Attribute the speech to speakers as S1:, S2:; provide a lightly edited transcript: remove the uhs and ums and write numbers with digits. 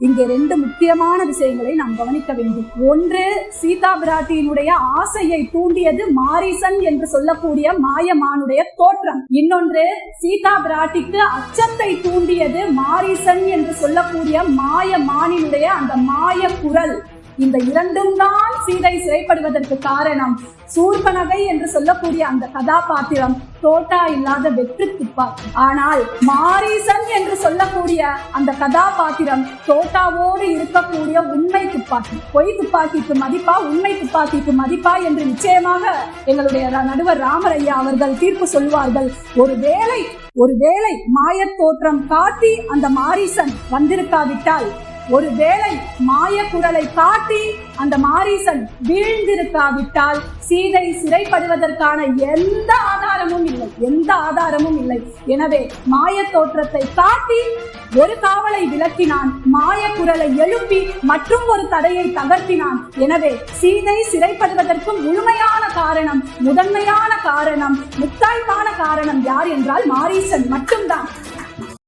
S1: இங்கே ரெண்டு முக்கியமான விஷயங்களை நாம் கவனிக்க வேண்டும். ஒன்று, சீதா பிராட்டியினுடைய ஆசையை தூண்டியது மாரீசன் என்று சொல்லக்கூடிய மாயமானுடைய தோற்றம். இன்னொன்று, சீதா பிராட்டிக்கு அச்சத்தை தூண்டியது மாரீசன் என்று சொல்லக்கூடிய மாயமானினுடைய அந்த மாய குரல். இந்த இரண்டும் தான் சீதை சிறைப்படுவதற்கு காரணம். சூர்பனகை என்று சொல்லக்கூடிய அந்த கதாபாத்திரம் தோட்டா இல்லாத வெற்று துப்பாக்கி. ஆனால் மாரீசன் என்று சொல்லக்கூடிய அந்த கதாபாத்திரம் தோட்டாவோடு இருக்கக்கூடிய உண்மை துப்பாக்கி. பொய் துப்பாக்கிக்கு மதிப்பா, உண்மை துப்பாக்கிக்கு மதிப்பா என்று நிச்சயமாக எங்களுடைய நடுவர் ராமரையா அவர்கள் தீர்ப்பு சொல்வார்கள். ஒருவேளை மாய தோற்றம் காட்டி அந்த மாரீசன் வந்திருக்காவிட்டால், ஒருவேளை மாய குரலை காட்டி அந்த மாரீசன் வீழ்ந்திருக்காவிட்டால் சீதை சிறைப்படுவதற்கான எந்த ஆதாரமும் இல்லை. எனவே மாய தோற்றத்தை காட்டி ஒரு காவலை விளக்கினான், மாய குரலை எழுப்பி மற்றும் ஒரு தடையை தகர்த்தினான். எனவே சீதை சிறைப்படுவதற்கு முழுமையான காரணம், முதன்மையான காரணம், முத்தாய்ப்பான காரணம் யார் என்றால் மாரீசன் மட்டும்தான்.